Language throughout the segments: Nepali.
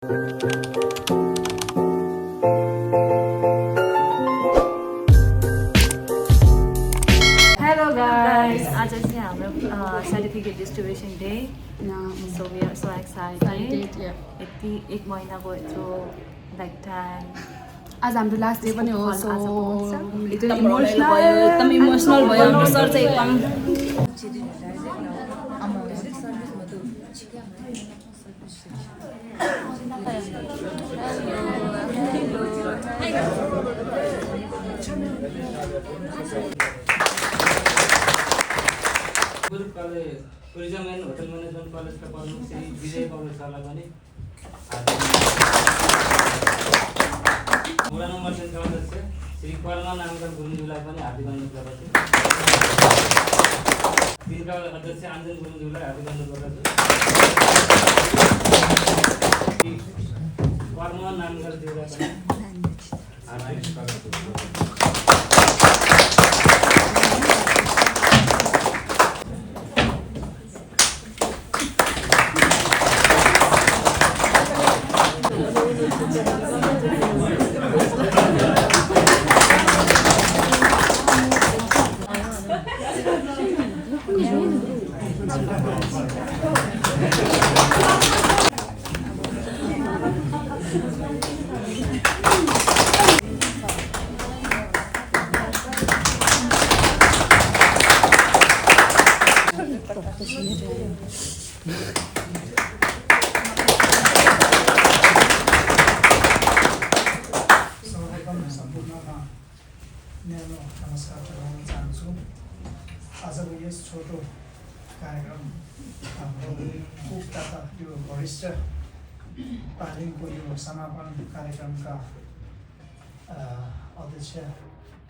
Hello guys, आज चाहिँ हाम्रो certificate distribution day. So we are so excited. यति एक महिना भयो यत्रो लाइक टाइम. आज हाम्रो लास्ट डे पनि हो. सो एकदम इमोसनल भयो हाम्रो सर चाहिँ एकदम group college tourism and hotel management कलेजका प्रमुख श्री विजय पौडेल सरलाई पनि वडा नम्बर 3 का अध्यक्ष श्री कर्मा नामकर गुरुङज्यूलाई पनि हार्दिक अनुरोध गर्दछु. 3 का अध्यक्ष आञ्जन गुरुङज्यूलाई हार्दिक अनुरोध गर्दछु. कर्मा नामकर ज्यूलाई पनि हार्दिक स्वागत. नमस्कार चढाउन चाहन्छु. आजको यस छोटो कार्यक्रम हाम्रो कुक तथा यो वरिष्ठ तालिमको यो समापन कार्यक्रमका अध्यक्ष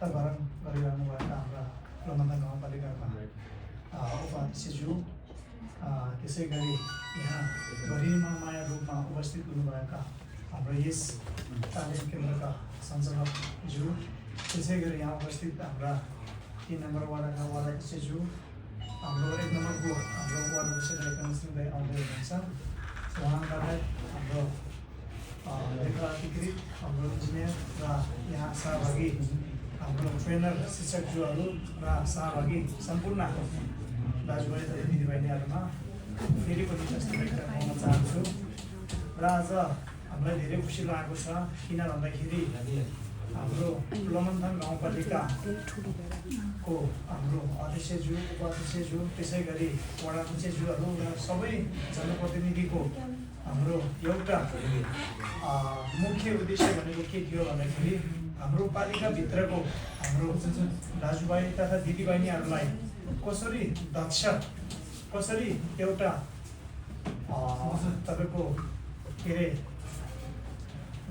तगरन गरिरहनुभएका हाम्रा प्रबन्धन गाउँपालिकाका उपाध्यक्षज्यू, त्यसै गरी यहाँ गरिमामय रूपमा उपस्थित हुनुभएका हाम्रो यस तालिम केन्द्रका सञ्चालकज्यू, त्यसै गरी यहाँ उपस्थित हाम्रा 3 नम्बर वार्डका वार्डाध्यक्षज्यू, हाम्रो 1 नम्बरको हाम्रो वार्डाध्यक्ष लेखनसिंहले आउँदै हुनुहुन्छ. उहाँहरूलाई हाम्रो लेखा अधिकृत, हाम्रो इन्जिनियर र यहाँ सहभागी हाम्रो ट्रेनर शिक्षकज्यूहरू र सहभागी सम्पूर्ण दाजुभाइ तथा दिदीबहिनीहरूमा फेरि पनि जस्तो व्यक्त गर्न चाहन्छु. र आज हामीलाई धेरै खुसी लागेको छ, किन भन्दाखेरि हाम्रो लमनथाङ गाउँपालिकाको हाम्रो अध्यक्षज्यू, उपाध्यक्षज्यू, त्यसै गरी वडाध्यक्षज्यूहरू र सबै जनप्रतिनिधिको हाम्रो एउटा मुख्य उद्देश्य भनेको के थियो भन्दाखेरि हाम्रो पालिकाभित्रको हाम्रो दाजुभाइ तथा दिदीबहिनीहरूलाई कसरी दक्ष, कसरी एउटा तपाईँको के अरे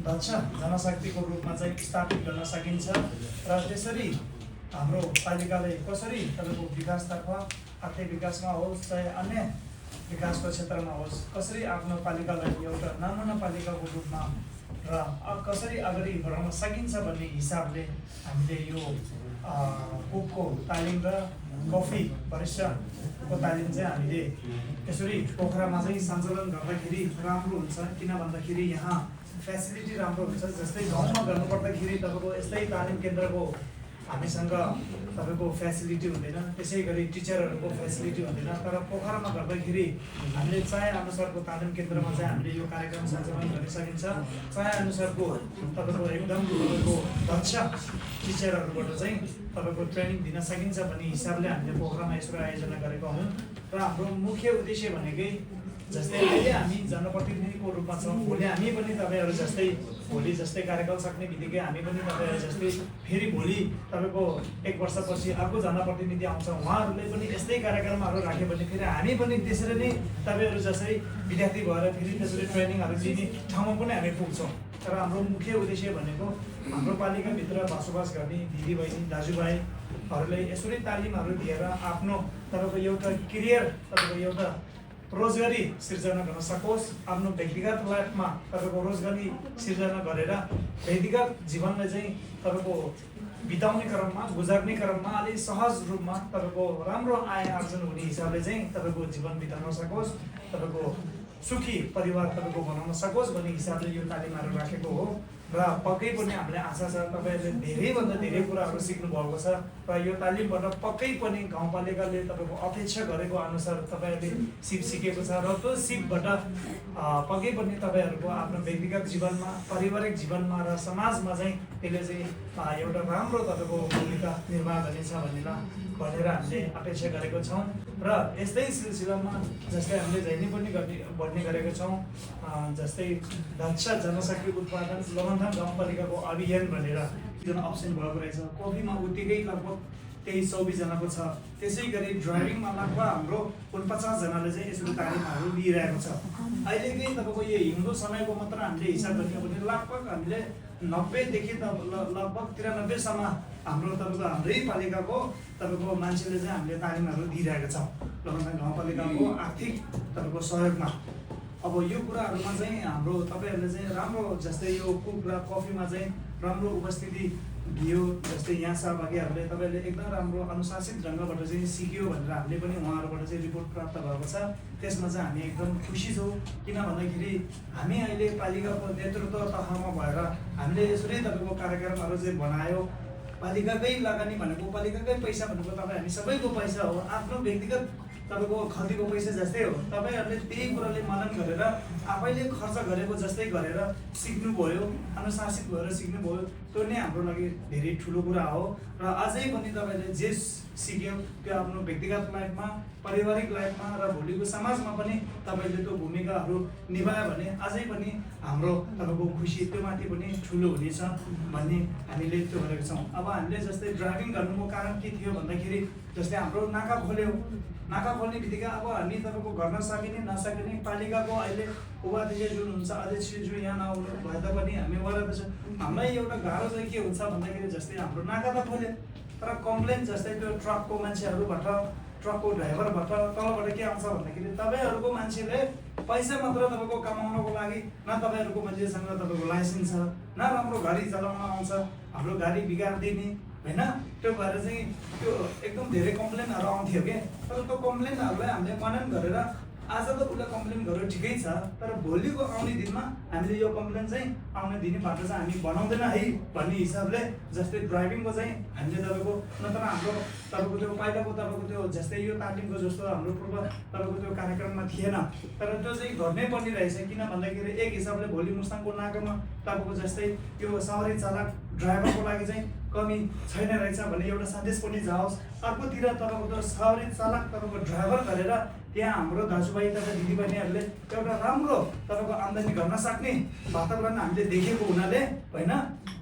दक्ष जनशक्तिको रूपमा चाहिँ स्थापित गर्न सकिन्छ र त्यसरी हाम्रो पालिकाले कसरी तपाईँको विकासतर्फ, आर्थिक विकासमा होस् चाहे अन्य विकासको क्षेत्रमा होस्, कसरी आफ्नो पालिकालाई एउटा नमुना पालिकाको रूपमा र कसरी अगाडि बढाउन सकिन्छ भन्ने हिसाबले हामीले यो कुकको तालिम र कफी वरिष्ठको तालिम चाहिँ हामीले यसरी पोखरामा चाहिँ सञ्चालन गर्दाखेरि राम्रो हुन्छ. किन भन्दाखेरि यहाँ फेसिलिटी राम्रो हुन्छ. जस्तै गाउँमा गर्नुपर्दाखेरि तपाईँको यस्तै तालिम केन्द्रको हामीसँग तपाईँको फेसिलिटी हुँदैन, त्यसै गरी टिचरहरूको फेसिलिटी हुँदैन. तर पोखरामा गर्दाखेरि हामीले चाहे अनुसारको तालिम केन्द्रमा चाहिँ हामीले यो कार्यक्रम सञ्चालन गर्न सकिन्छ. चाहे अनुसारको तपाईँको एकदम तपाईँको दक्ष टिचरहरूबाट चाहिँ तपाईँको ट्रेनिङ दिन सकिन्छ भन्ने हिसाबले हामीले पोखरामा यसो आयोजना गरेका हौँ. र हाम्रो मुख्य उद्देश्य भनेकै जस्तै अहिले हामी जनप्रतिनिधिको रूपमा छौँ, भोलि हामी पनि तपाईँहरू जस्तै भोलि जस्तै कार्यकाल सक्ने बित्तिकै हामी पनि तपाईँहरू जस्तै फेरि भोलि तपाईँको 1 वर्षपछि अर्को जनप्रतिनिधि आउँछ, उहाँहरूले पनि यस्तै कार्यक्रमहरू राख्यो भने फेरि हामी पनि त्यसरी नै तपाईँहरू जसरी विद्यार्थी भएर फेरि त्यसरी ट्रेनिङहरू दिने ठाउँमा पनि हामी पुग्छौँ. तर हाम्रो मुख्य उद्देश्य भनेको हाम्रो पालिकाभित्र बसोबास गर्ने दिदीबहिनी दाजुभाइहरूले यसरी तालिमहरू दिएर आफ्नो तपाईँको एउटा करियर, तपाईँको एउटा रोजगारी सिर्जना गर्न सकोस्, आफ्नो व्यक्तिगत लाइफमा तपाईँको रोजगारी सिर्जना गरेर व्यक्तिगत जीवनलाई चाहिँ तपाईँको बिताउने क्रममा, गुजार्ने क्रममा अलि सहज रूपमा तपाईँको राम्रो आय आर्जन हुने हिसाबले चाहिँ तपाईँको जीवन बिताउन सकोस्, तपाईँको सुखी परिवार तपाईँको बनाउन सकोस् भन्ने हिसाबले यो तालिमहरू राखेको हो र पक्कै पनि हामीले आशा छ तपाईँहरूले धेरैभन्दा धेरै कुराहरू सिक्नु भएको छ र यो तालिमबाट पक्कै पनि गाउँपालिकाले तपाईँको अपेक्षा गरेको अनुसार तपाईँहरूले सिप सिकेको छ र त्यो सिपबाट पक्कै पनि तपाईँहरूको आफ्नो व्यक्तिगत जीवनमा पारिवारिक जीवनमा र समाजमा चाहिँ त्यसले चाहिँ एउटा राम्रो तपाईँको भूमिका निर्वाह गर्नेछ भनेर हामीले अपेक्षा गरेको छौँ र यस्तै सिलसिलामा जस्तै हामीले जहिले पनि भन्ने गरेको छौँ जस्तै दक्ष जनशक्ति उत्पादन लमनथान गाउँपालिकाको अभियान भनेर जुन अप्सन भएको रहेछ कफीमा उत्तिकै लगभग 23-24 जनाको छ त्यसै गरी ड्राइभिङमा लगभग हाम्रो 49 जनाले चाहिँ यसरी तालिमहरू लिइरहेको छ अहिलेकै तपाईँको यो हिउँदो समयको मात्र हामीले हिसाब गर्ने भने लगभग हामीले 90 देखि लगभग 93 सम्म हाम्रो तपाईँको हाम्रै पालिकाको तपाईँको मान्छेले चाहिँ हामीले तालिमहरू दिइरहेका छौँ लमनथान गाउँपालिकाको आर्थिक तपाईँको सहयोगमा अब यो कुराहरूमा चाहिँ हाम्रो तपाईँहरूले चाहिँ राम्रो जस्तै यो कुक र कफीमा चाहिँ राम्रो उपस्थिति दियो जस्तै यहाँ सहभागीहरूले तपाईँहरूले एकदम राम्रो अनुशासित ढङ्गबाट चाहिँ सिक्यो भनेर हामीले पनि उहाँहरूबाट चाहिँ रिपोर्ट प्राप्त भएको छ त्यसमा चाहिँ हामी एकदम खुसी छौँ किन भन्दाखेरि हामी अहिले पालिकाको नेतृत्व तहमा भएर हामीले यसरी तपाईँको कार्यक्रमहरू चाहिँ बनायो पालिकाकै लगानी भनेको पालिकाकै पैसा भनेको तपाईँ हामी सबैको पैसा हो आफ्नो व्यक्तिगत तपाईँको खल्तीको पैसा जस्तै हो तपाईँहरूले त्यही कुराले मनन गरेर आफैले खर्च गरेको जस्तै गरेर सिक्नुभयो अनुशासित भएर सिक्नुभयो त्यो नै हाम्रो लागि धेरै ठुलो कुरा हो र अझै पनि तपाईँले जे सिक्यो त्यो आफ्नो व्यक्तिगत लाइफमा पारिवारिक लाइफमा र भोलिको समाजमा पनि तपाईँले त्यो भूमिकाहरू निभायो भने अझै पनि हाम्रो तपाईँको खुसी त्यो माथि पनि ठुलो हुनेछ भन्ने हामीले त्यो गरेको छौँ अब हामीले जस्तै ड्राइभिङ गर्नुको कारण के थियो भन्दाखेरि जस्तै हाम्रो नाका खोल्यो नाका खोल्ने बित्तिकै अब हामी तपाईँको गर्न सकिने नसकिने पालिकाको अहिले उपाध्यक्ष जुन हुन्छ अध्यक्षज्यू यहाँ नआउनु भए तापनि हामी वरद छ हामीलाई एउटा गाह्रो चाहिँ के हुन्छ भन्दाखेरि जस्तै हाम्रो नाका त खोल्यो तर कम्प्लेन जस्तै त्यो ट्रकको मान्छेहरूबाट ट्रकको ड्राइभरबाट तलबाट के आउँछ भन्दाखेरि तपाईँहरूको मान्छेले पैसा मात्र तपाईँको कमाउनको लागि न तपाईँहरूको मान्छेसँग तपाईँको लाइसेन्स छ न राम्रो गाडी चलाउन आउँछ हाम्रो गाडी बिगारिदिने होइन त्यो भएर चाहिँ त्यो एकदम धेरै कम्प्लेनहरू आउँथ्यो कि तर त्यो कम्प्लेनहरूलाई हामीले मनन गरेर आज त उसलाई कम्प्लेन गरेर ठिकै छ तर भोलिको आउने दिनमा हामीले यो कम्प्लेन चाहिँ आउने दिने बाटो चाहिँ हामी बनाउँदैन है भन्ने हिसाबले जस्तै ड्राइभिङको चाहिँ हामीले तपाईँको नत्र हाम्रो तपाईँको त्यो पहिलाको तपाईँको त्यो जस्तै यो तालिमको जस्तो हाम्रो पूर्व तपाईँको त्यो कार्यक्रममा थिएन तर त्यो चाहिँ गर्नै पर्ने रहेछ किन भन्दाखेरि एक हिसाबले भोलि मुस्ताङको नाकामा तपाईँको जस्तै त्यो सवारी चालक ड्राइभरको लागि चाहिँ कमी छैन रहेछ भन्ने एउटा सन्देश पनि जाओस् अर्कोतिर तपाईँको त्यो सवारी चालक तपाईँको ड्राइभर गरेर त्यहाँ हाम्रो दाजुभाइ तथा दिदीबहिनीहरूले एउटा राम्रो तपाईँको आम्दानी गर्न सक्ने वातावरण हामीले देखेको हुनाले होइन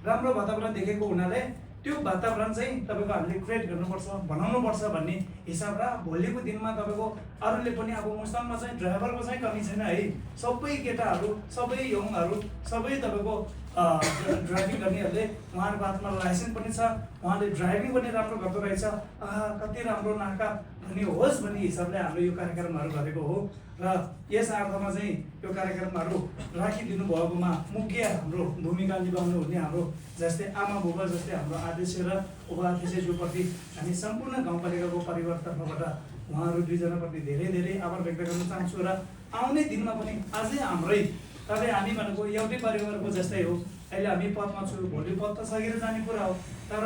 राम्रो वातावरण देखेको हुनाले त्यो वातावरण चाहिँ तपाईँको हामीले क्रिएट गर्नुपर्छ बनाउनुपर्छ भन्ने हिसाब र भोलिको दिनमा तपाईँको अरूले पनि अब मुस्ताङमा चाहिँ ड्राइभरको चाहिँ कमी छैन है सबै केटाहरू सबै यङहरू सबै तपाईँको ड्राइभिङ गर्नेहरूले उहाँहरूको हातमा लाइसेन्स पनि छ उहाँले ड्राइभिङ पनि राम्रो गर्दो रहेछ कति राम्रो नाका भन्ने होस् भन्ने हिसाबले हाम्रो यो कार्यक्रमहरू गरेको हो र यस अर्थमा चाहिँ यो कार्यक्रमहरू राखिदिनु भएकोमा मुख्य हाम्रो भूमिका निभाउनु हुने हाम्रो जस्तै आमा बुबा जस्तै हाम्रो अध्यक्ष र उपाध्यक्षज्यूप्रति हामी सम्पूर्ण गाउँपालिकाको परिवारतर्फबाट उहाँहरू दुईजनाप्रति धेरै धेरै आभार व्यक्त गर्न चाहन्छु र आउने दिनमा पनि अझै हाम्रै तपाईँ हामी भनेको एउटै परिवारको जस्तै हो अहिले हामी पदमा छु भोलि पद त सकेर जाने कुरा हो तर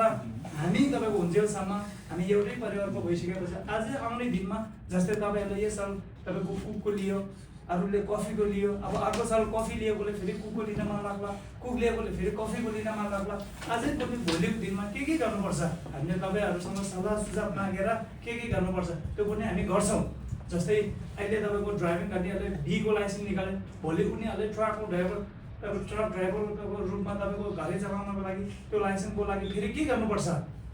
हामी तपाईँको हुन्जेलसम्म हामी एउटै परिवारको भइसकेपछि अझै आउने दिनमा जस्तै तपाईँहरूले यो साल तपाईँको कुकको लियो अरूले कफीको लियो अब अर्को साल कफी लिएकोले फेरि कुकको लिन मन लाग्ला कुक लिएकोले फेरि कफीको लिन मन लाग्ला अझै पनि भोलिको दिनमा के गर्नुपर्छ हामीले तपाईँहरूसँग सल्लाह सुझाव मागेर के गर्नुपर्छ त्यो पनि हामी गर्छौँ जस्तै अहिले तपाईँको ड्राइभिङ गर्नेहरूले बीको लाइसेन्स निकाले भोलि उनीहरूले ट्रकको ड्राइभर ट्रक ड्राइभरको रूपमा तपाईँको गाडी चलाउनको लागि त्यो लाइसेन्सको लागि फेरि के गर्नुपर्छ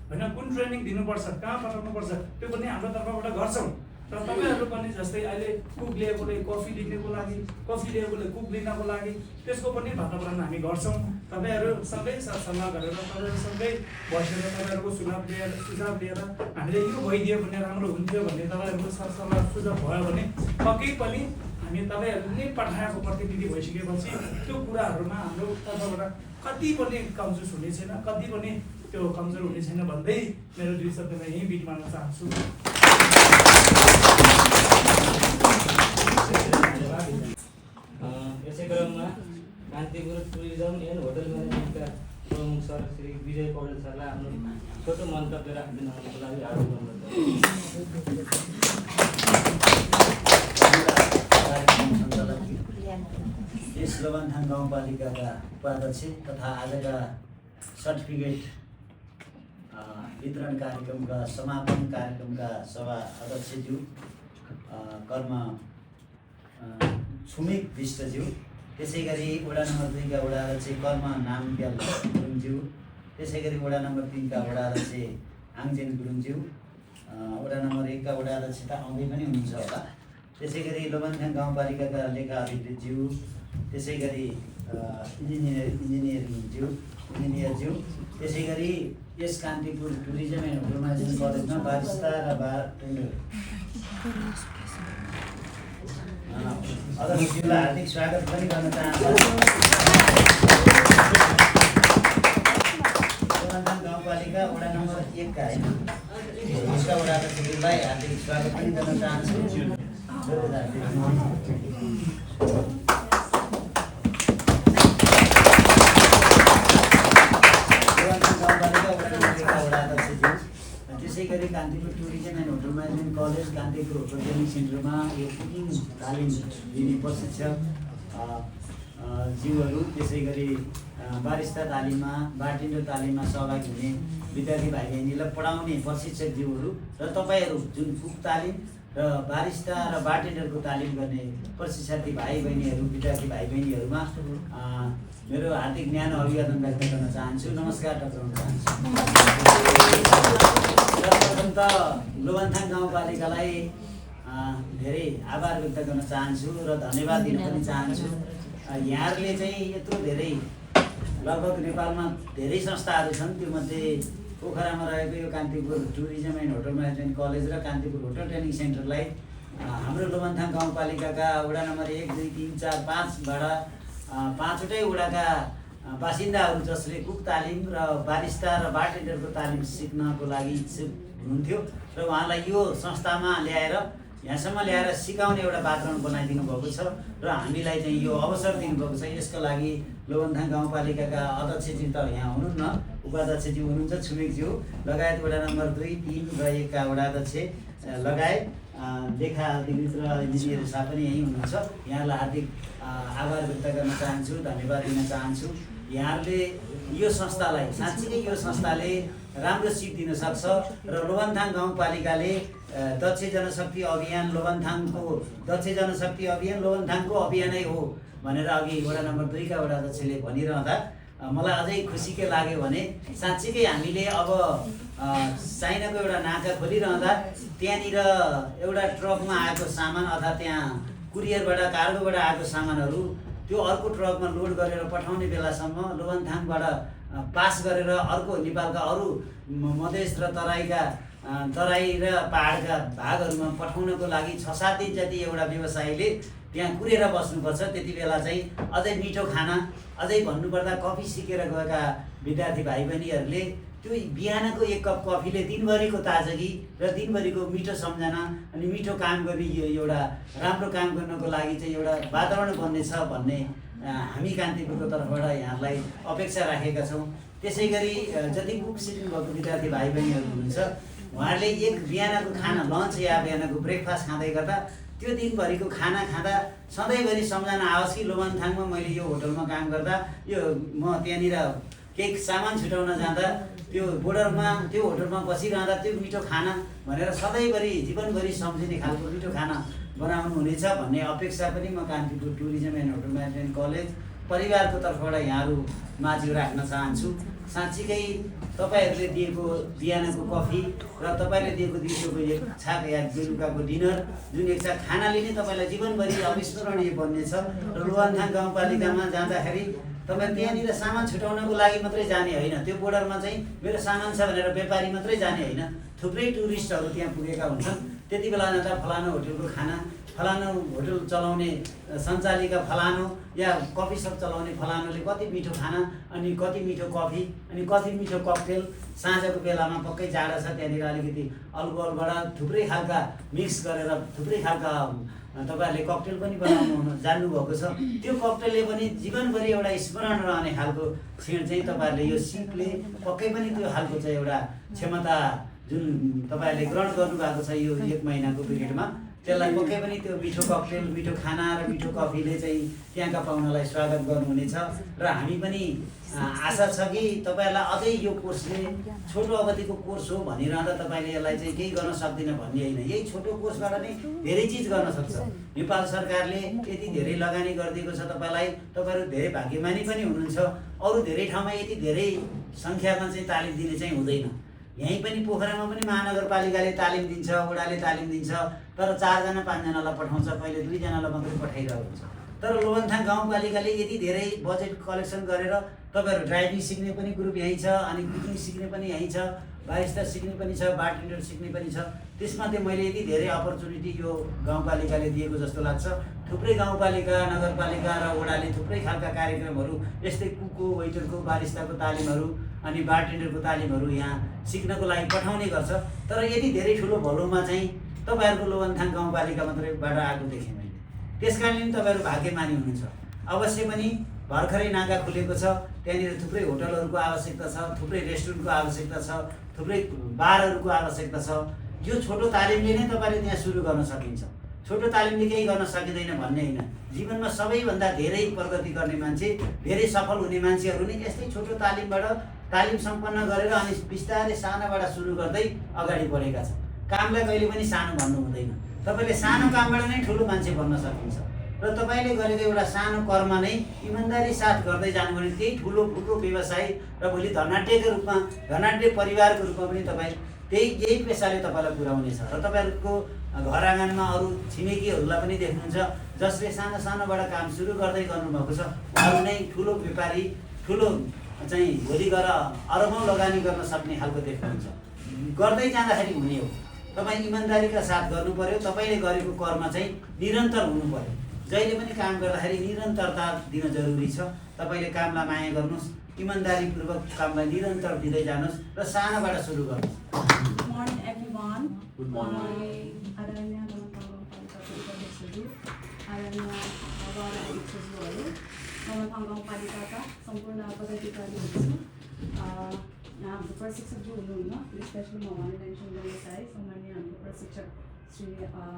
होइन कुन ट्रेनिङ दिनुपर्छ कहाँ पठाउनुपर्छ त्यो पनि हाम्रो तर्फबाट गर्छौँ र तपाईँहरू पनि जस्तै अहिले कुक लिएकोले कफी लिनेको लागि कफी लिएकोले कुक लिनको लागि त्यसको पनि वातावरण हामी गर्छौँ तपाईँहरूसँगै सरसल्लाह गरेर तपाईँहरूसँगै बसेर तपाईँहरूको सुझाव लिएर हामीले यो भइदियो भने राम्रो हुन्थ्यो भन्ने तपाईँहरूको सरसल्लाह सुझाव भयो भने पक्कै पनि हामी तपाईँहरूले पठाएको प्रतिनिधि भइसकेपछि त्यो कुराहरूमा हाम्रो तर्फबाट कति पनि कमजोर हुने छैन कति पनि त्यो कमजोर हुने छैन भन्दै मेरो दुई शब्दमा यहीँ बिट मार्न चाहन्छु कान्तिपुर टुरिज्म एन्ड होटल म्यानेजमेन्टका प्रमुख सर श्री विजय पौडेल सरलाई आफ्नो छोटो मन्तव्य राखिदिनुको लागि हार्दिक अनुरोध गर्दछु। यस लोभन्थाङ गाउँपालिकाका उपाध्यक्ष तथा आजका सर्टिफिकेट वितरण कार्यक्रमका समापन कार्यक्रमका सभा अध्यक्षज्यू कर्म छुमिक विष्टज्यू, त्यसै गरी वडा नम्बर 2 का वडा अध्यक्ष कर्म नामग्याल गुरुङज्यू, त्यसै गरी वडा नम्बर 3 का वडा अध्यक्ष आङजेन गुरुङज्यू, वडा नम्बर 1 का वडा अध्यक्ष त आउँदै पनि हुनुहुन्छ होला, त्यसै गरी लोभन्थाङ गाउँपालिकाका लेखा अधिकृतज्यू, त्यसै गरी इन्जिनियरज्यू, त्यसै गरी यस Kantipur tourism and hotel management कलेजमा बारिस्ता र बारटेन्डर अध्यक्षज्यूलाई हार्दिक स्वागत पनि गर्न चाहन्छु। लोभन्थाङ गाउँपालिका वडा नम्बर 1 का होइन उसका वडा अध्यक्षज्यूलाई हार्दिक स्वागत पनि गर्न चाहन्छु। त्यसै गरी Kantipur tourism and hotel management college Kantipur hotel training सेन्टरमा यो कुकिङ तालिम दिने प्रशिक्षक ज्यूहरू, त्यसै गरी बारिस्ता तालिममा बारटेन्डर तालिममा सहभागी हुने विद्यार्थी भाइ बहिनीलाई पढाउने प्रशिक्षक ज्यूहरू र तपाईँहरू जुन कुक तालिम र बारिस्ता र बारटेन्डरको तालिम गर्ने प्रशिक्षार्थी भाइ बहिनीहरू विद्यार्थी भाइ बहिनीहरूमा मेरो हार्दिक न्यानो अभिवादन व्यक्त गर्न चाहन्छु। नमस्कार टक्राउन चाहन्छु। सर्वप्रथम त लोभन्थाङ गाउँपालिकालाई धेरै आभार व्यक्त गर्न चाहन्छु र धन्यवाद दिन पनि चाहन्छु। यहाँहरूले चाहिँ यत्रो धेरै लगभग नेपालमा धेरै संस्थाहरू छन्, त्योमध्ये पोखरामा रहेको यो Kantipur tourism and hotel management college र कान्तिपुर होटल ट्रेनिङ सेन्टरलाई हाम्रो लोभन्थाङ गाउँपालिकाका वडा नम्बर 1, 2, 3, 4, 5बाट 5वटै वडाका बासिन्दाहरू जसले कुक तालिम र बारिस्ता र बारटेन्डरको तालिम सिक्नको लागि इच्छुक हुनुहुन्थ्यो र उहाँलाई यो संस्थामा ल्याएर यहाँसम्म ल्याएर सिकाउने एउटा वातावरण बनाइदिनु भएको छ र हामीलाई चाहिँ यो अवसर दिनुभएको छ। यसको लागि लोभन्थाङ गाउँपालिकाका अध्यक्षज्यू त यहाँ हुनुहुन्न, उपाध्यक्षज्यू हुनुहुन्छ छुमेकज्यू लगायत वडा नम्बर 2, 3 र 1 का वडा अध्यक्ष लगायत लेखा अधिकृत र इन्जिनियर साहब पनि यहीँ हुनुहुन्छ। यहाँलाई हार्दिक आभार व्यक्त गर्न चाहन्छु, धन्यवाद दिन चाहन्छु। यहाँहरूले यो संस्थालाई साँच्चीकै यो संस्थाले राम्रो सिप दिन सक्छ र लोभन्थाङ गाउँपालिकाले दक्ष जनशक्ति अभियान लोभन्थाङको अभियानै हो भनेर अघि वडा नम्बर 2 का वडा अध्यक्षले भनिरहँदा मलाई अझै खुसीकै लाग्यो भने साँच्चीकै हामीले अब चाइनाको एउटा नाका खोलिरहँदा त्यहाँनिर एउटा ट्रकमा आएको सामान अथवा त्यहाँ कुरियरबाट कार्गोबाट आएको सामानहरू त्यो अर्को ट्रकमा लोड गरेर पठाउने बेलासम्म लोभन्थाङबाट पास गरेर अर्को नेपालका अरू मधेस र तराई र पहाडका भागहरूमा पठाउनको लागि 6-7 दिन जति एउटा व्यवसायीले त्यहाँ कुरेर बस्नुपर्छ। त्यति बेला चाहिँ अझै मिठो खाना, अझै भन्नुपर्दा कफी सिकेर गएका विद्यार्थी भाइ बहिनीहरूले त्यो बिहानको 1 कप कफीले दिनभरिको ताजगी र दिनभरिको मिठो सम्झना अनि मिठो काम गर्ने एउटा राम्रो काम गर्नको लागि चाहिँ एउटा वातावरण बन्नेछ भन्ने हामी कान्तिपुरको तर्फबाट यहाँलाई अपेक्षा राखेका छौँ। त्यसै गरी जति कुक सिक्नु भएको विद्यार्थी भाइ बहिनीहरू हुनुहुन्छ उहाँहरूले एक बिहानको खाना लन्च या बिहानको ब्रेकफास्ट खाँदै गर्दा त्यो दिनभरिको खाना खाँदा सधैँभरि सम्झना आओस् कि लोभन्थाङमा मैले यो होटलमा काम गर्दा यो म त्यहाँनिर केही सामान छुटाउन जाँदा त्यो बोर्डरमा त्यो होटलमा बसिरहँदा त्यो मिठो खाना भनेर सधैँभरि जीवनभरि सम्झिने खालको मिठो खाना बनाउनु हुनेछ भन्ने अपेक्षा पनि म Kantipur tourism and hotel management college परिवारको तर्फबाट यहाँहरू माझ राख्न चाहन्छु। साँच्चीकै तपाईँहरूले दिएको बिहानको कफी र तपाईँले दिएको दिउँसोको 1 छाक या बेलुकाको डिनर जुन 1 छाक खानाले नै तपाईँलाई जीवनभरि अविस्मरणीय बन्नेछ र लोभन्थाङ गाउँपालिकामा जाँदाखेरि तपाईँ त्यहाँनिर सामान छुटाउनको लागि मात्रै जाने होइन, त्यो बोर्डरमा चाहिँ मेरो सामान छ भनेर व्यापारी मात्रै जाने होइन, थुप्रै टुरिस्टहरू त्यहाँ पुगेका हुन्छन्। त्यति बेला जाँदा फलानु होटलको खाना, फलानु होटल चलाउने सञ्चालिका फलानु या कफी सप चलाउने फलानुले कति मिठो खाना अनि कति मिठो कफी अनि कति मिठो ककटेल साँझको बेलामा पक्कै जाडो छ त्यहाँनिर अलिकति अल्कोहलबाट थुप्रै खालका मिक्स गरेर थुप्रै खालका तपाईँहरूले ककटेल पनि बनाउनु जान्नुभएको छ। त्यो ककटेलले पनि जीवनभरि एउटा स्मरण रहने खालको क्षण चाहिँ तपाईँहरूले यो सिपले पक्कै पनि त्यो खालको चाहिँ एउटा क्षमता जुन तपाईँहरूले ग्रहण गर्नुभएको छ यो 1 महिनाको पिरियडमा, त्यसलाई पक्कै पनि त्यो मिठो ककटेल, मिठो खाना र मिठो कफीले चाहिँ त्यहाँका पाहुनालाई स्वागत गर्नुहुनेछ। र हामी पनि आशा छ कि तपाईँहरूलाई अझै यो कोर्सले छोटो अवधिको कोर्स हो भनिरहँदा तपाईँले यसलाई चाहिँ केही गर्न सक्दिनँ भन्ने होइन। यही छोटो कोर्सबाट नै धेरै चिज गर्न सक्छ। नेपाल सरकारले यति धेरै लगानी गरिदिएको छ तपाईँलाई, तपाईँहरू धेरै भाग्यमानी पनि हुनुहुन्छ। अरू धेरै ठाउँमा यति धेरै सङ्ख्यामा चाहिँ तालिम दिने चाहिँ हुँदैन। यहीँ पनि पोखरामा पनि महानगरपालिकाले तालिम दिन्छ, वडाले तालिम दिन्छ, तर 4 जना 5 जनालाई पठाउँछ, कहिले 2 जनालाई मात्रै पठाइरहेको हुन्छ। तर लोभन्थाङ गाउँपालिकाले यति धेरै बजेट कलेक्सन गरेर तपाईँहरू ड्राइभिङ सिक्ने पनि ग्रुप यहीँ छ, अनि कुकिङ सिक्ने पनि यहीँ छ, बारिस्ता सिक्ने पनि छ, बारटेन्डर सिक्ने पनि छ। त्यसमध्ये मैले यति धेरै अपर्च्युनिटी यो गाउँपालिकाले दिएको जस्तो लाग्छ। थुप्रै गाउँपालिका, नगरपालिका र वडाले थुप्रै खालका कार्यक्रमहरू यस्तै कुकको, वेटरको, बारिस्ताको तालिमहरू अनि बारटेन्डरको तालिमहरू यहाँ सिक्नको लागि पठाउने गर्छ। तर यति धेरै ठुलो भलोमा चाहिँ तपाईँहरूको लोभन्थाङ गाउँपालिका मात्रैबाट आएको देखेँ मैले। त्यसकारणले पनि तपाईँहरू भाग्यमानी हुनुहुन्छ। अवश्य पनि भर्खरै नाका खुलेको छ, त्यहाँनिर थुप्रै होटलहरूको आवश्यकता छ, थुप्रै रेस्टुरेन्टको आवश्यकता छ, थुप्रै बारहरूको आवश्यकता छ। यो छोटो तालिमले नै तपाईँले त्यहाँ सुरु गर्न सकिन्छ। छोटो तालिमले केही गर्न सकिँदैन भन्ने होइन। जीवनमा सबैभन्दा धेरै प्रगति गर्ने मान्छे, धेरै सफल हुने मान्छेहरू नै यस्तै छोटो तालिमबाट तालिम सम्पन्न गरेर अनि बिस्तारै सानोबाट सुरु गर्दै अगाडि बढेका छन्। कामलाई कहिले पनि सानो भन्नु हुँदैन। तपाईँले सानो कामबाट नै ठुलो मान्छे बन्न सकिन्छ। र तपाईँले गरेको एउटा सानो कर्म नै इमान्दारी साथ गर्दै जानु भने त्यही ठुलो व्यवसाय र भोलि धनाढ्यको रूपमा, धनाढ्य परिवारको रूपमा पनि तपाईँ यही पेसाले तपाईँलाई पुर्याउनेछ। र तपाईँहरूको घर आँगनमा अरू छिमेकीहरूलाई पनि देख्नुहुन्छ जसले सानोबाट काम सुरु गर्दै गर्नुभएको छ। उहाँहरू नै ठुलो व्यापारी, ठुलो चाहिँ भोलि गएर अरबौँ लगानी गर्न सक्ने खालको देख्नुहुन्छ। गर्दै जाँदाखेरि हुने हो। तपाईँ इमान्दारीका साथ गर्नु पर्यो। तपाईँले गरेको कर्म चाहिँ निरन्तर हुनु पर्यो। जहिले पनि काम गर्दाखेरि निरन्तरता दिन जरुरी छ। तपाईँले कामलाई माया गर्नुहोस्, इमान्दारीपूर्वक कामलाई निरन्तर दिँदै जानुहोस् र सानोबाट सुरु गर्नुहोस्। Good morning everyone. Good morning. आदरणीय गाउँपालिकाको उपाध्यक्षहरू, आदरणीय वडा अध्यक्षज्यूहरू, लोभन्थाङ गाउँपालिकाका सम्पूर्ण पदाधिकारीहरू, यहाँ हाम्रो प्रशिक्षकज्यू हुनुहुन्न, स्पेसली म उहाँले मेन्सन गर्न चाहे सम्माननीय हाम्रो प्रशिक्षक Shri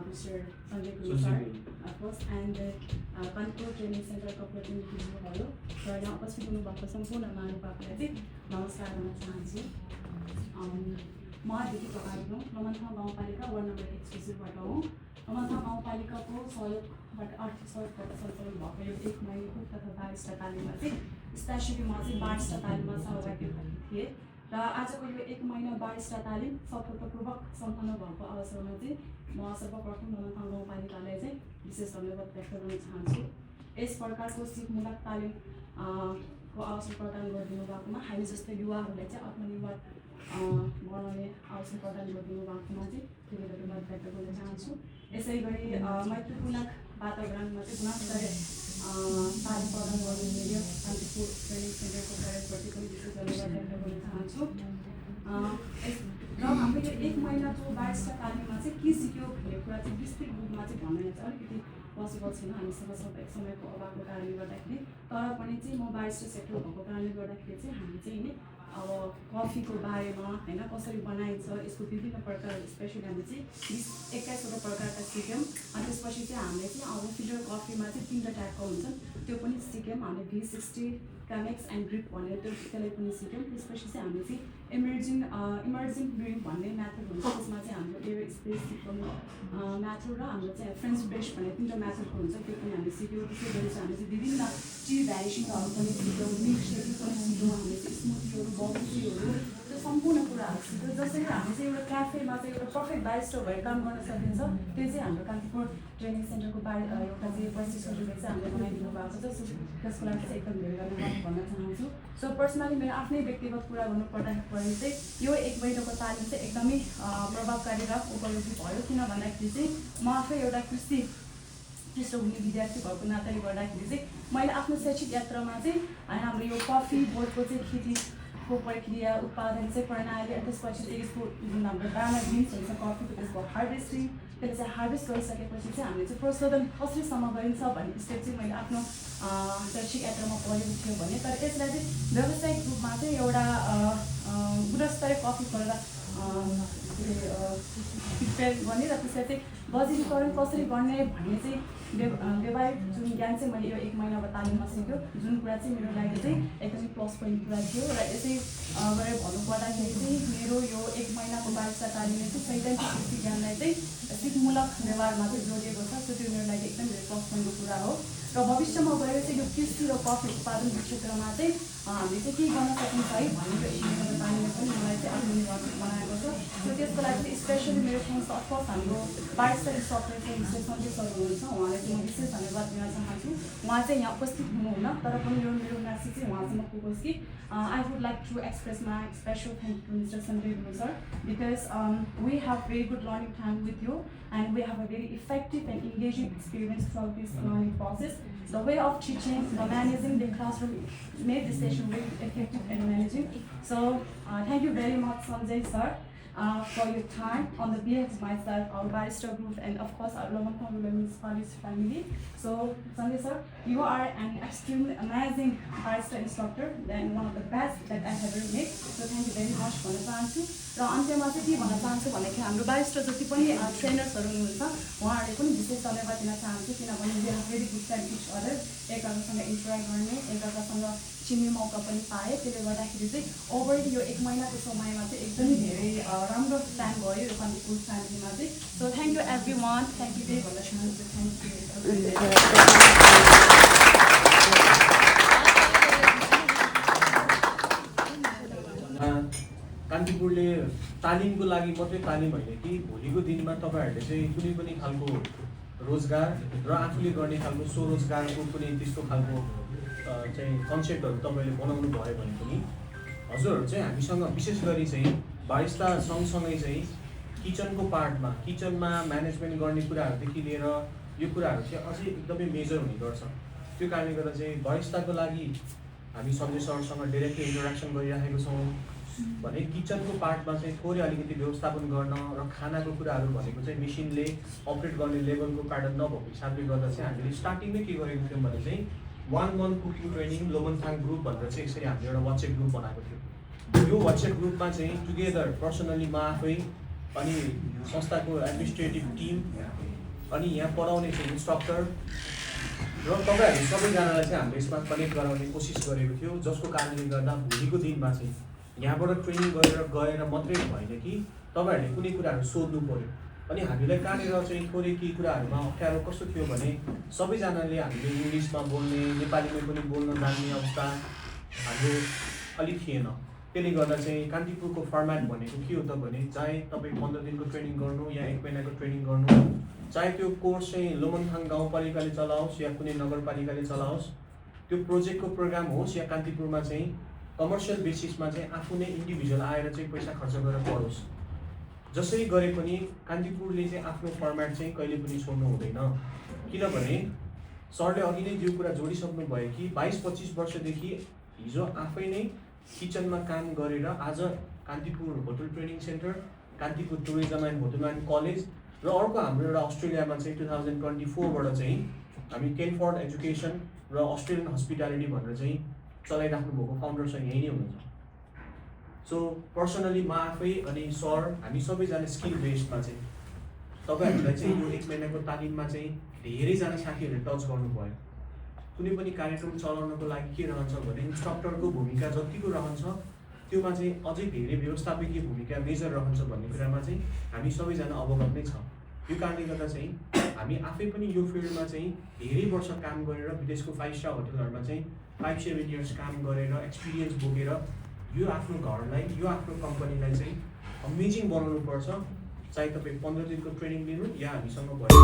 mister Sanjay Gurung sir, first and Kanpur training सेन्टरका प्रतिनिधिज्यूहरू र यहाँ उपस्थित हुनुभएको सम्पूर्ण महानुभावलाई चाहिँ नमस्कार गर्न चाहन्छु। म दिदी प्रकाश हुँ, लोभन्थाङ गाउँपालिका वार्ड नम्बर 21बाट हुँ। लोभन्थाङ गाउँपालिकाको सहयोगबाट आर्थिक सहयोगबाट सञ्चालन भएको यो 1 महिनाको तथा बारिस्ता तालिममा चाहिँ स्पेसली म चाहिँ बारिस्ता तालिममा सहभागी भएको थिएँ र आजको यो 1 महिना बारिस्ता तालिम सफलतापूर्वक सम्पन्न भएको अवसरमा चाहिँ म सर्वप्रथम लोभन्थाङ गाउँपालिकालाई चाहिँ विशेष धन्यवाद व्यक्त गर्न चाहन्छु। यस प्रकारको सिपमूलक तालिम को अवसर प्रदान गरिदिनु भएकोमा हामी जस्तै युवाहरूलाई चाहिँ आत्मनिर्भर बनाउने अवसर प्रदान गरिदिनु भएकोमा चाहिँ धेरै धन्यवाद व्यक्त गर्न चाहन्छु। यसै गरी मैत्रीपूर्ण वातावरणमा चाहिँ गुणस्तरीय तालिम प्रदान गर्नु मिल्यो कानपुर ट्रेनिङ सेन्टरको प्रयोगप्रति पनि विशेष धन्यवाद व्यक्त गर्न चाहन्छु। र हाम्रो यो 1 महिनाको बारिस्ता तालिममा चाहिँ के सिक्यो भन्ने कुरा चाहिँ विस्तृत रूपमा चाहिँ भन्न चाहिँ अलिकति पोसिबल छैन हामीसँग समयको अभावको कारणले गर्दाखेरि। तर पनि चाहिँ म बारिस्ता सेक्टर भएको कारणले गर्दाखेरि चाहिँ हामी चाहिँ नि अब कफीको बारेमा होइन कसरी बनाइन्छ यसको विभिन्न प्रकारहरू स्पेसली हामी चाहिँ 21वटा प्रकारका सिक्यौँ। अनि त्यसपछि चाहिँ हामीले चाहिँ अब फिल्टर कफीमा चाहिँ 3टा टाइपको हुन्छन्, त्यो पनि सिक्यौँ। हामीले V60, Chemex एन्ड ड्रिप भनेर त्यसलाई पनि सिक्यौँ। त्यसपछि चाहिँ हामीले चाहिँ इमर्जिङ ब्रुइङ भन्ने मेथड हुन्छ, त्यसमा चाहिँ हाम्रो एयर स्पेस सिक्यौँ मेथड र हाम्रो चाहिँ फ्रेन्च ब्रेस भन्ने 3टा मेथडको हुन्छ, त्यो पनि हामीले सिक्यौँ। त्यसै गरी चाहिँ हामीले चाहिँ विभिन्न टी भ्यारिएसनहरू पनि सिक्यौँ, मिल्क सेक पनि सिक्यौँ, हामीले चाहिँ स्मुथीहरू, बबल्टीहरू, त्यो सम्पूर्ण कुराहरू सिक्यौँ। जसरी हामी चाहिँ एउटा क्याफेमा चाहिँ एउटा पर्फेक्ट बारिस्टा भएर काम गर्न सकिन्छ, त्यो चाहिँ हाम्रो कानपुर ट्रेनिङ सेन्टरको एउटा चाहिँ प्रशिक्षकले चाहिँ हामीले बनाइदिनु भएको छ। त्यसको लागि चाहिँ एकदम धेरै धन्यवाद भन्न चाहन्छु। सो पर्सनली मेरो आफ्नै व्यक्तिगत कुरा गर्नुपर्दाखेरि चाहिँ यो 1 महिनाको तालिम चाहिँ एकदमै प्रभावकारी र उपयोगी भयो। किन भन्दाखेरि चाहिँ म आफै एउटा कृषि पृष्ठभूमि विद्यार्थी भएको नाताले गर्दाखेरि चाहिँ मैले आफ्नो शैक्षिक यात्रामा चाहिँ हाम्रो यो कफी बोर्डको चाहिँ खेतीको प्रक्रिया, उत्पादन चाहिँ प्रणाली, त्यसपछि चाहिँ यसको जुन हाम्रो दाना बिन्स हुन्छ कफीको, त्यसको हार्भेस्टिङ, त्यसले चाहिँ हार्भेस्ट गरिसकेपछि चाहिँ हामीले चाहिँ प्रशोधन कसरीसम्म गरिन्छ भन्ने स्टेप चाहिँ मैले आफ्नो शैक्षिक यात्रामा पढेको थियो भने तर यसलाई चाहिँ व्यावसायिक रूपमा चाहिँ एउटा गुणस्तरीय कफी गरेर प्रिपेयर गर्ने र त्यसलाई चाहिँ बजारीकरण कसरी गर्ने भन्ने चाहिँ व्यावहारिक जुन ज्ञान चाहिँ मैले यो 1 महिनाको तालिममा सिक्यो जुन कुरा चाहिँ मेरो लागि चाहिँ एकदमै प्लस पोइन्ट कुरा थियो र यसै गरेर भन्नुपर्दाखेरि चाहिँ मेरो यो 1 महिनाको बारिस्ता तालिमले चाहिँ सैद्धान्तिक कृषि ज्ञानलाई चाहिँ सिपमूलक व्यवहारमा चाहिँ जोडिएको छ सो त्यो मेरो लागि एकदम धेरै प्लस पोइन्टको कुरा हो र भविष्यमा गएर चाहिँ यो कृषि र कफी उत्पादन क्षेत्रमा चाहिँ हामीले चाहिँ के गर्न सकिन्छ है भन्ने यो 1 महिनाको तालिमले पनि मलाई चाहिँ आत्मनिर्भर बनाएको छ सो त्यसको लागि चाहिँ स्पेसली मेरो थ्याङ्क्स अफकोर्स हाम्रो बारिस्ता इन्स्ट्रक्टर चाहिँ मिस्टर सञ्जय सर हुनुहुन्छ उहाँलाई चाहिँ म विशेष धन्यवाद दिन चाहन्छु उहाँ चाहिँ यहाँ उपस्थित हुनुहुन्न तर पनि यो मेरो म्यासेज चाहिँ उहाँसम्म पुगोस् कि I would like to express my special thank you to Mr. Sanjay Guru sir because we have very good learning time with you and we have a very effective and engaging experience throughout this learning process. The way of teaching, the managing the classroom made the session very effective and managing. So thank you very much Sanjay sir for your time on the behalf of myself, our barrister group and of course our Lomanthong municipality family. So Sanjay sir, you are an extremely amazing barrister instructor and one of the best that I have ever met. So thank you very much भन्न चाहन्छु र अन्त्यमा चाहिँ के भन्न चाहन्छु भन्दाखेरि हाम्रो बारिस्टर जति पनि ट्रेनर्सहरू हुनुहुन्छ उहाँहरूले पनि विशेष धन्यवाद दिन चाहन्छु किनभने we have very good time each other एकअर्कासँग इन्टरेक्ट गर्ने एकअर्कासँग चिन्ने मौका पनि पाएँ त्यसले गर्दाखेरि चाहिँ ओभरअल यो 1 महिनाको समयमा चाहिँ एकदमै धेरै राम्रो टाइम भयो यो कन्टिपुर फ्यामिलीमा चाहिँ so thank you every one thank you very भन्न चाहन्छु थ्याङ्क यू कान्तिपुरले तालिमको लागि मात्रै तालिम होइन कि भोलिको दिनमा तपाईँहरूले चाहिँ कुनै पनि खालको रोजगार र आफूले गर्ने खालको स्वरोजगारको कुनै त्यस्तो खालको चाहिँ कन्सेप्टहरू तपाईँले बनाउनु भयो भने पनि हजुरहरू चाहिँ हामीसँग विशेष गरी चाहिँ बारिस्ता सँगसँगै चाहिँ किचनको पार्टमा किचनमा म्यानेजमेन्ट गर्ने कुराहरूदेखि लिएर यो कुराहरू चाहिँ अझै एकदमै मेजर हुने गर्छ त्यो कारणले गर्दा चाहिँ बारिस्ताको लागि हामी सञ्जय सरसँग डाइरेक्टली इन्टरेक्सन गरिराखेको छौँ भने किचनको पार्टमा चाहिँ थोरै अलिकति व्यवस्थापन गर्न र खानाको कुराहरू भनेको चाहिँ मेसिनले अपरेट गर्ने लेभलको प्याटर्न नभएको हिसाबले गर्दा चाहिँ हामीले स्टार्टिङमै के गरेको थियौँ भने चाहिँ 1 month कुकिङ ट्रेनिङ लोमनथाङ ग्रुप भनेर चाहिँ यसरी हामीले एउटा वाट्सएप ग्रुप बनाएको थियौँ यो वाट्सएप ग्रुपमा चाहिँ टुगेदर पर्सनल्ली म आफै अनि संस्थाको एडमिनिस्ट्रेटिभ टिम अनि यहाँ पढाउने चाहिँ इन्स्ट्रक्टर र तपाईँहरू सबैजनालाई चाहिँ हामीले यसमा कनेक्ट गराउने कोसिस गरेको थियो जसको कारणले गर्दा भोलिको दिनमा चाहिँ यहाँबाट ट्रेनिङ गरेर गएर मात्रै भएन कि तपाईँहरूले कुनै कुराहरू सोध्नु पऱ्यो अनि हामीलाई कहाँनिर चाहिँ थोरै केही कुराहरूमा अप्ठ्यारो कस्तो थियो भने सबैजनाले हामीले इङ्ग्लिसमा बोल्ने नेपालीमा पनि बोल्न जान्ने अवस्था हाम्रो अलिक थिएन त्यसले गर्दा चाहिँ कान्तिपुरको फर्मेट भनेको के हो त भने चाहे तपाईँ 15 दिनको ट्रेनिङ गर्नु या 1 महिनाको ट्रेनिङ गर्नु चाहे त्यो कोर्स चाहिँ लोमनथाङ गाउँपालिकाले चलाओस् या कुनै नगरपालिकाले चलाओस् त्यो प्रोजेक्टको प्रोग्राम होस् या कान्तिपुरमा चाहिँ कमर्सियल बेसिसमा चाहिँ आफू नै इन्डिभिजुअल आएर चाहिँ पैसा खर्च गरेर पढोस् जसरी गरे पनि कान्तिपुरले चाहिँ आफ्नो फर्मेट चाहिँ कहिले पनि छोड्नु हुँदैन किनभने सरले अघि नै यो कुरा जोडिसक्नु भयो कि 22-25 वर्षदेखि हिजो आफै नै किचनमा काम गरेर आज Kantipur hotel training centre Kantipur tourism and hotel and college र अर्को हाम्रो एउटा अस्ट्रेलियामा चाहिँ 2024 बाट चाहिँ हामी केनफोर्ड एजुकेसन र अस्ट्रेलियन हस्पिटालिटी भनेर चाहिँ चलाइराख्नु भएको फाउन्डर चाहिँ यही नै हुनुहुन्छ सो पर्सनली म आफै अनि सर हामी सबैजना स्किल बेस्डमा चाहिँ तपाईँहरूलाई चाहिँ यो 1 महिनाको तालिममा चाहिँ धेरैजना साथीहरूले टच गर्नुभयो कुनै पनि कार्यक्रम चलाउनको लागि के रहन्छ भने इन्स्ट्रक्टरको भूमिका जतिको रहन्छ त्योमा चाहिँ अझै धेरै व्यवस्थापकीय भूमिका मेजर रहन्छ भन्ने कुरामा चाहिँ हामी सबैजना अवगत नै छौँ यो कारणले गर्दा चाहिँ हामी आफै पनि यो फिल्डमा चाहिँ धेरै वर्ष काम गरेर विदेशको 5 स्टार होटलहरूमा चाहिँ 5-7 इयर्स काम गरेर एक्सपिरियन्स बोकेर यो आफ्नो घरलाई यो आफ्नो कम्पनीलाई चाहिँ अमेजिङ बनाउनु पर्छ चाहे तपाईँ 15 दिनको ट्रेनिङ लिनु या हामीसँग भयो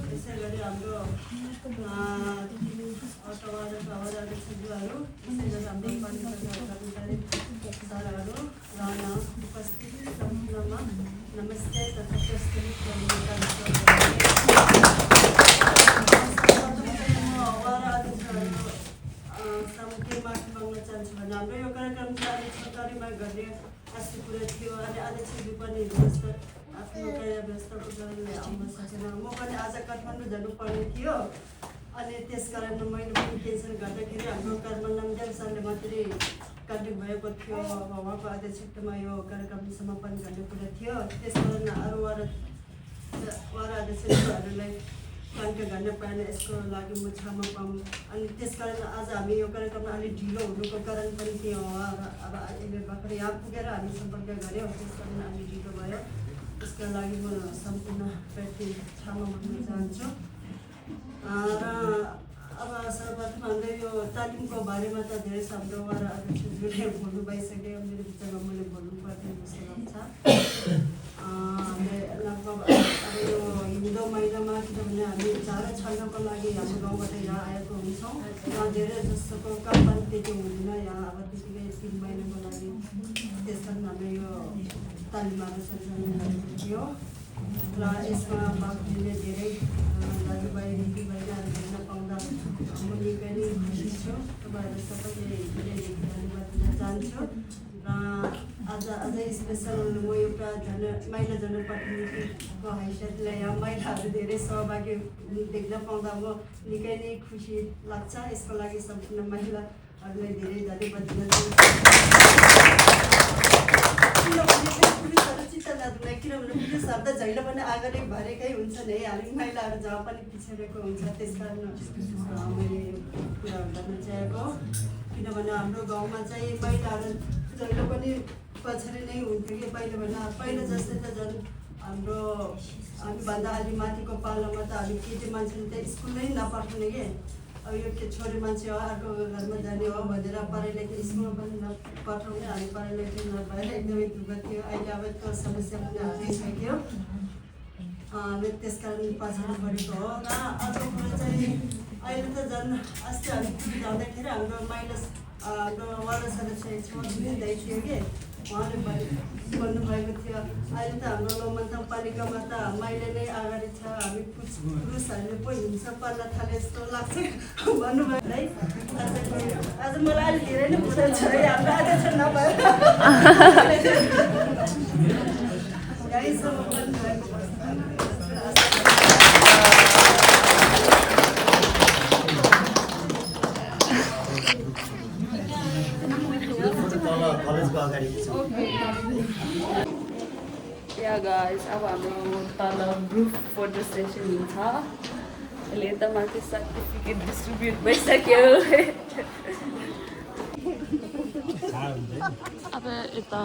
त्यसै गरी हाम्रो अटोवादकज्यूहरू त्यसै गरी हाम्रो कर्मचारी सरहरू र उपस्थित सम्पूर्णमा नमस्ते तथा प्रस्तुत के माथि माग्न चाहन्छु भने हाम्रो यो कार्यक्रम चाहिँ सरकारीमा गर्ने आशा कुरा थियो अनि अध्यक्षज्यू पनि आफ्नो कार्य व्यवस्थाको कारणले आउन सकेन म पनि आज काठमाडौँ जानुपर्ने थियो अनि त्यसकारण मैले पनि टेन्सन गर्दाखेरि हाम्रो कर्म नमदेव सरले मात्रै कन्ट्याक्ट भएको थियो उहाँको अध्यक्षतामा यो कार्यक्रम समापन गर्ने कुरा थियो त्यसकारण अरू अध्यक्षहरूलाई कन्ट्याक्ट गर्न पाएन यसको लागि म क्षमा पाऊँ अनि त्यसकारण आज हामी यो कार्यक्रममा अलिक ढिलो हुनुको कारण पनि के हो अब अहिले भर्खर यहाँ पुगेर हामी सम्पर्क गऱ्यौँ त्यसकारण अलिक ढिलो भयो त्यसका लागि म सम्पूर्ण व्यक्ति क्षमा माग्न चाहन्छु र अब सर्वप्रथम हामीले यो तालिमको बारेमा त धेरै शब्द उहाँ अध्यक्षज्यूले बोल्नु भइसक्यो मेरो विचारमा मैले बोल्नुपर्ने जस्तो लाग्छ हामीले लगभग अब यो हिउँदो महिनामा किनभने हामी झाडा छल्नको लागि हाम्रो गाउँबाट यहाँ आएको हुन्छौँ र धेरै जस्तोको काम त्यति हुँदैन यहाँ अब त्यतिकै 3 महिनाको लागि त्यस कारण हामीले यो तालिमहरू सञ्चालन गरेको थियो र यसमा भाग लिने धेरै दाजुभाइ दिदीबहिनीहरू भेट्न पाउँदा म निकै नै खुसी छु तपाईँहरू सबैले धेरै धन्यवाद दिन चाहन्छु र अझै स्पेसल म एउटा महिला जनप्रतिनिधिको हैसियतले यहाँ महिलाहरू धेरै सहभागी देख्न पाउँदा म निकै नै खुसी लाग्छ यसको लागि सम्पूर्ण महिलाहरूलाई धेरै धन्यवाद दिन पुरुषहरू चित्त लाग्दैन किनभने पुरुषहरू त जहिले पनि अगाडि भरेकै हुन्छन् है हामी महिलाहरू जहाँ पनि पिछडेको हुन्छ त्यसकारण मैले कुरा गर्न चाहेको किनभने हाम्रो गाउँमा चाहिँ महिलाहरू जहिले पनि पछाडि नै हुन्थ्यो कि पहिला जस्तै त झन् हाम्रो हामीभन्दा अलि माथिको पालामा त हामी केटी मान्छेले त स्कुलै नपठाउने कि अब यो के छोरी मान्छे हो अर्को घरमा जाने हो भनेर पढाइ लेखाइ स्कुलमा पनि नपठाउने हामी पढाइ लेखाइ नभएर एकदमै दुःख थियो अहिले अब त्यो समस्या पनि हटिसक्यो हामी त्यसकारण पछाडि परेको हो र अर्को कुरा चाहिँ अहिले त झन् अस्ति हामी जाँदाखेरि हाम्रो माइनस हाम्रो वार्ड सदस्य हुँदै थियो कि उहाँले भन्नुभएको थियो अहिले त हाम्रो लोमन्थङ पालिकामा त महिला नै अगाडि छ हामी पुरुषहरूले पो हिंसा पर्न थाले जस्तो लाग्छ भन्नुभयो है आज मलाई अलिक धेरै नै बुझाइ छ है हाम्रो अध्यक्ष नभएर यहीँसम्म भन्नुभएको या गाइस अब हाम्रो तल ग्रुप फोटो सेसन हुन्छ अहिले यता माथि सर्टिफिकेट डिस्ट्रिब्युट भइसक्यो अब यता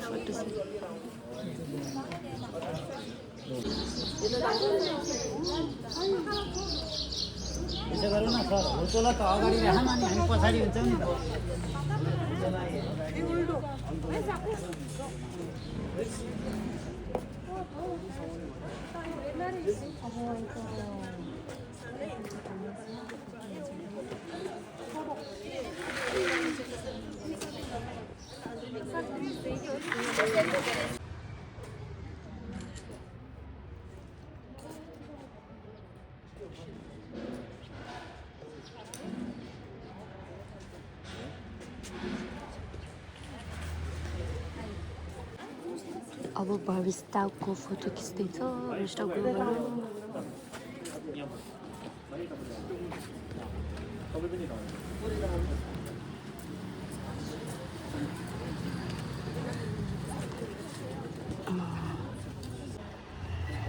फोटो त्यसो गरौँ न सर होचोला त अगाडि राखौँ अनि हामी पछाडि हुन्छौँ नि अब भविष्यको फोटो खिच्दैछ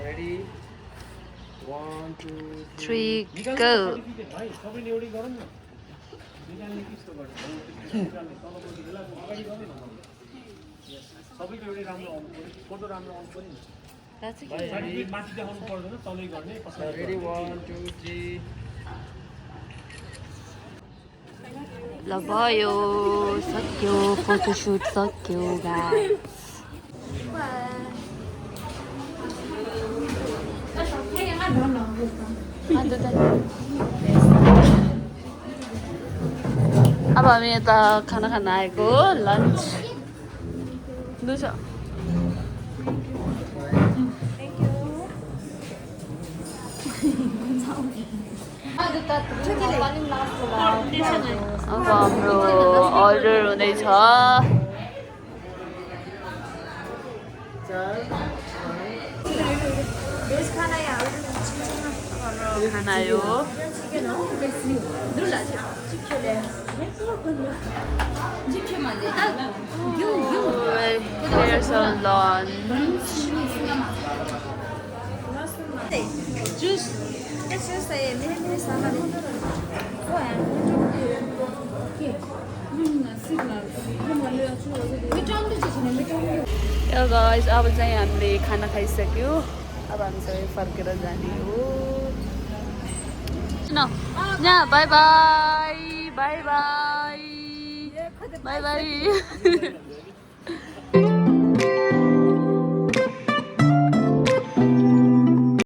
Ready? 1, 2, 3 go सबैले एउटै गरौँ न निकाल्ने कस्तो गर्छ तलपट्टि बेला अगाडि गर्नु न सबैको एउटै राम्रो आउनु पर्यो फोटो राम्रो आउनु पर्यो माथि देखाउनु पर्दैन तलै गर्ने रेडी 1 2 3 ल भयो सक्यो फोटोसुट सक्यो गाइस अब हामी यता खाना खान आएको लन्च दुछ अब हाम्रो अर्डर हुँदैछ खाना यो here's our lunch Juice. Let's just say minute salad. Yo guys अब चाहिँ हामीले खाना खाइसक्यो अब हामी सबै फर्केर जाने हो यहाँ by by by by by by